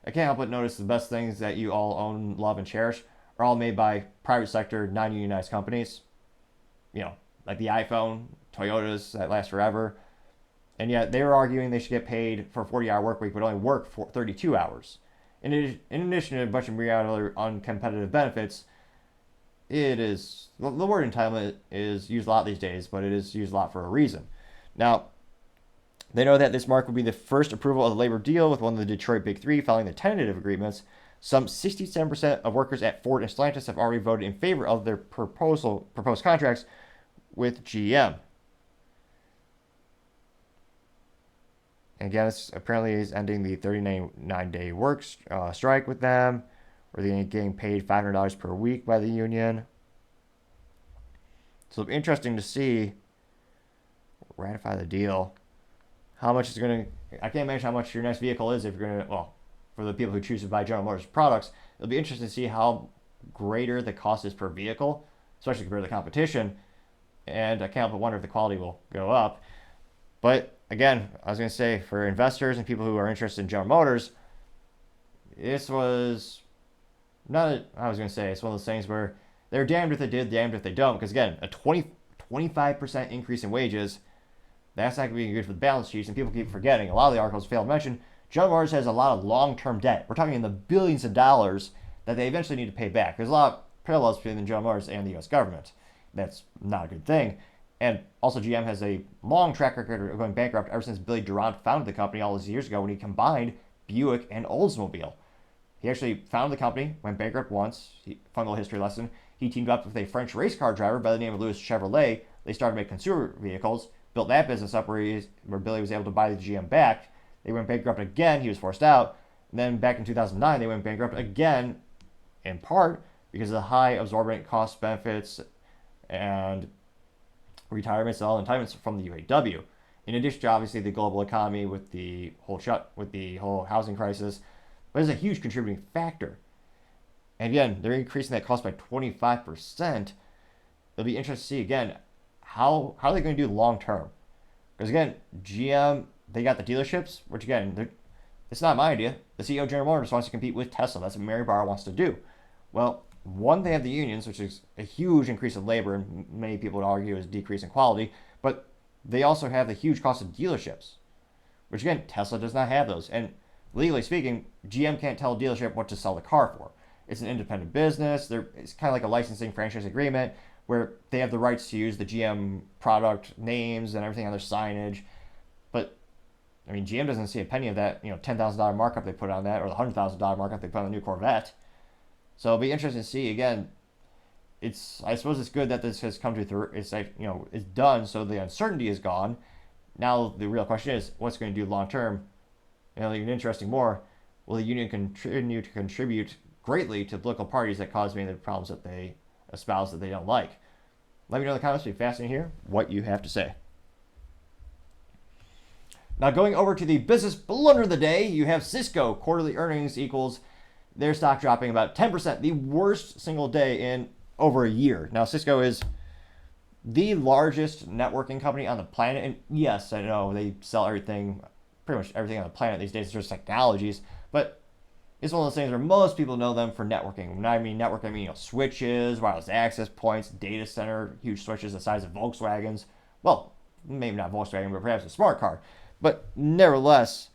I can't help but notice the best things that you all own, love, and cherish are all made by private sector, non-unionized companies. You know, like the iPhone, Toyotas that last forever. And yet they were arguing they should get paid for a 40-hour work week, but only work for 32 hours. In addition to a bunch of myriad other uncompetitive benefits, it is, the word entitlement is used a lot these days, but it is used a lot for a reason. Now, they know that this mark will be the first approval of the labor deal with one of the Detroit Big Three following the tentative agreements. Some 67% of workers at Ford and Stellantis have already voted in favor of their proposed contracts with GM. And again, this apparently is ending the 39-day work strike with them, where they're getting paid $500 per week by the union. So it'll be interesting to see, ratify the deal. How much is going to, I can't imagine how much your next vehicle is if you're going to, well, for the people who choose to buy General Motors products, it'll be interesting to see how greater the cost is per vehicle, especially compared to the competition. And I can't help but wonder if the quality will go up. But again, I was going to say, for investors and people who are interested in General Motors, this was not, I was going to say, it's one of those things where they're damned if they did, damned if they don't. Because again, a 25% increase in wages, that's not going to be good for the balance sheets. And people keep forgetting, a lot of the articles fail to mention, General Motors has a lot of long-term debt. We're talking in the billions of dollars that they eventually need to pay back. There's a lot of parallels between General Motors and the U.S. government. That's not a good thing. And also GM has a long track record of going bankrupt ever since Billy Durant founded the company all those years ago when he combined Buick and Oldsmobile. He actually founded the company, went bankrupt once. Fun little history lesson. He teamed up with a French race car driver by the name of Louis Chevrolet. They started to make consumer vehicles, built that business up where Billy was able to buy the GM back. They went bankrupt again. He was forced out. And then back in 2009, they went bankrupt again, in part because of the high absorbent cost benefits and retirements and all entitlements from the UAW. In addition to obviously the global economy with the whole housing crisis, but it's a huge contributing factor. And again, they're increasing that cost by 25%. It'll be interesting to see again how are they going to do long term? Because again, GM, they got the dealerships, which again it's not my idea. The CEO of General Motors wants to compete with Tesla. That's what Mary Barra wants to do. Well, one, they have the unions, which is a huge increase in labor, and many people would argue is a decrease in quality. But they also have the huge cost of dealerships, which again, Tesla does not have those. And legally speaking, GM can't tell a dealership what to sell the car for. It's an independent business. It's kind of like a licensing franchise agreement where they have the rights to use the GM product names and everything on their signage. But I mean, GM doesn't see a penny of that, $10,000 markup they put on that, or the $100,000 markup they put on the new Corvette. So it'll be interesting to see. Again, I suppose it's good that this has come to it's it's done, so the uncertainty is gone. Now the real question is, what's going to do long term? Even interesting more, will the union continue to contribute greatly to political parties that cause many of the problems that they espouse that they don't like? Let me know in the comments. It'll be fascinating to hear what you have to say. Now going over to the business blunder of the day, you have Cisco quarterly earnings equals their stock dropping about 10%, the worst single day in over a year. Now Cisco is the largest networking company on the planet, and yes, I know they sell everything, pretty much everything on the planet these days. It's just technologies, but it's one of those things where most people know them for networking. When I mean network, I mean switches, wireless access points, data center, huge switches the size of Volkswagens. Well, maybe not Volkswagen, but perhaps a smart car. But nevertheless,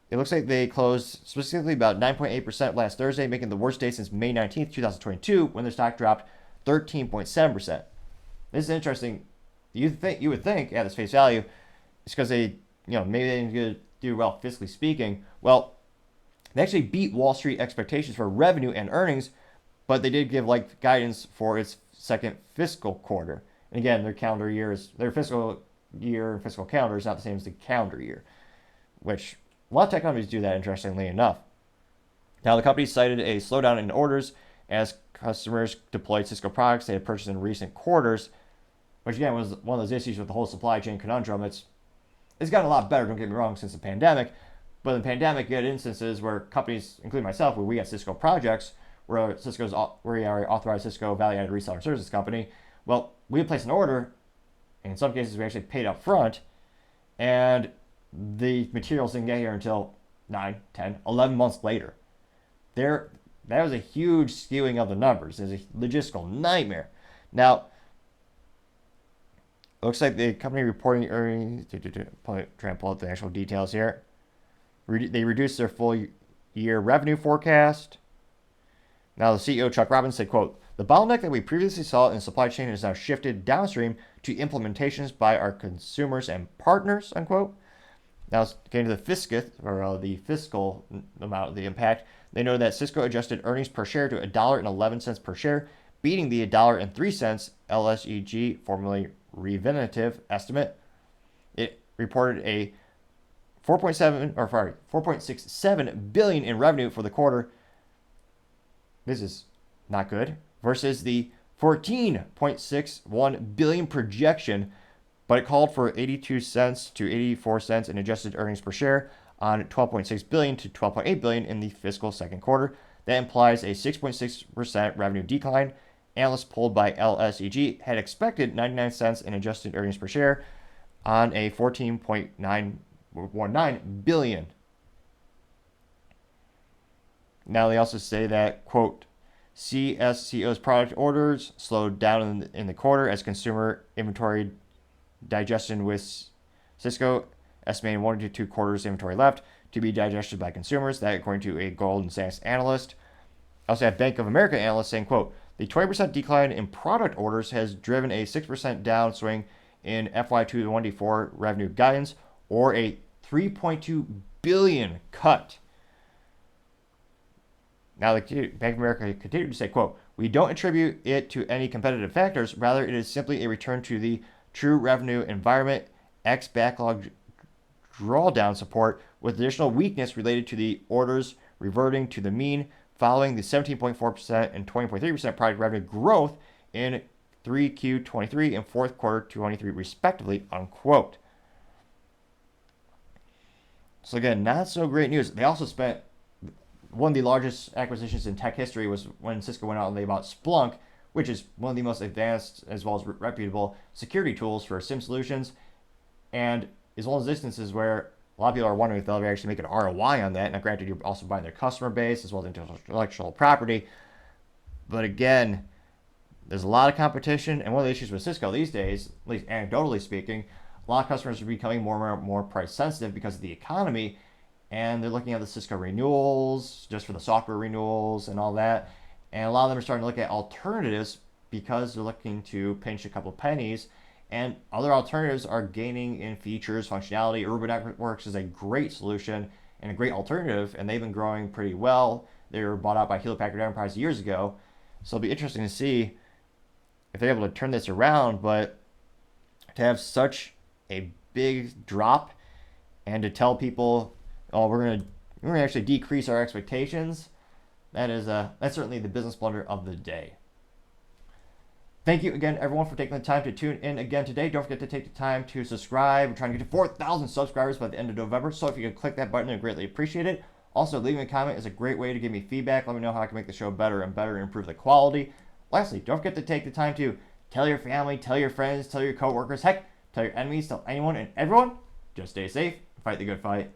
it looks like they closed specifically about 9.8% last Thursday, making the worst day since May 19th, 2022, when their stock dropped 13.7%. This is interesting. You would think at its face value, it's because they, maybe they didn't do well fiscally speaking. Well, they actually beat Wall Street expectations for revenue and earnings, but they did give guidance for its second fiscal quarter. And again, their fiscal year and fiscal calendar is not the same as the calendar year, which a lot of tech companies do that, interestingly enough. Now, the company cited a slowdown in orders as customers deployed Cisco products they had purchased in recent quarters, which again was one of those issues with the whole supply chain conundrum. It's gotten a lot better, don't get me wrong, since the pandemic. But in the pandemic, you had instances where companies, including myself, where we had Cisco projects, where we are an authorized Cisco value-added reseller services company. Well, we would place an order, and in some cases we actually paid up front, and the materials didn't get here until 9, 10, 11 months later. That was a huge skewing of the numbers. It was a logistical nightmare. Now, it looks like the company reporting earnings, trying to pull out the actual details here. They reduced their full year revenue forecast. Now, the CEO, Chuck Robbins, said, quote, "The bottleneck that we previously saw in the supply chain is now shifted downstream to implementations by our consumers and partners," unquote. Now, getting to the the fiscal amount of the impact, they know that Cisco adjusted earnings per share to $1.11 per share, beating the $1.03 LSEG, formerly Reventive, estimate. It reported a $4.67 billion in revenue for the quarter. This is not good. Versus the $14.61 billion projection, but it called for 82 cents to 84 cents in adjusted earnings per share on 12.6 billion to 12.8 billion in the fiscal second quarter. That implies a 6.6% revenue decline. Analysts polled by LSEG had expected 99 cents in adjusted earnings per share on a 14.919 billion. Now they also say that, quote, CSCO's product orders slowed down in the quarter as consumer inventory digestion with Cisco, estimating 1 to 2 quarters inventory left to be digested by consumers. That according to a Goldman Sachs analyst. I also have Bank of America analyst saying, quote, "The 20% decline in product orders has driven a 6% downswing in FY2024 revenue guidance, or a $3.2 billion cut." Now, the Bank of America continued to say, quote, "We don't attribute it to any competitive factors. Rather, it is simply a return to the true revenue environment, X backlog drawdown support, with additional weakness related to the orders reverting to the mean following the 17.4% and 20.3% product revenue growth in 3Q23 and fourth quarter 2023, respectively," unquote. So again, not so great news. They also spent one of the largest acquisitions in tech history was when Cisco went out and they bought Splunk, which is one of the most advanced as well as reputable security tools for SIM solutions, and is one of those instances where A lot of people are wondering if they'll ever actually make an ROI on that. Now, granted, you're also buying their customer base as well as intellectual property. But again, there's a lot of competition. And one of the issues with Cisco these days, at least anecdotally speaking, a lot of customers are becoming more and more price sensitive because of the economy. And they're looking at the Cisco renewals, just for the software renewals and all that. And a lot of them are starting to look at alternatives because they're looking to pinch a couple of pennies. And other alternatives are gaining in features, functionality. Aruba Networks is a great solution and a great alternative, and they've been growing pretty well. They were bought out by Hewlett Packard Enterprise years ago. So it'll be interesting to see if they're able to turn this around. But to have such a big drop and to tell people, oh, we're gonna actually decrease our expectations, that's certainly the business blunder of the day. Thank you again, everyone, for taking the time to tune in again today. Don't forget to take the time to subscribe. We're trying to get to 4,000 subscribers by the end of November. So if you could click that button, I'd greatly appreciate it. Also, leaving a comment is a great way to give me feedback. Let me know how I can make the show better and better and improve the quality. Lastly, don't forget to take the time to tell your family, tell your friends, tell your coworkers, heck, tell your enemies, tell anyone and everyone. Just stay safe, fight the good fight.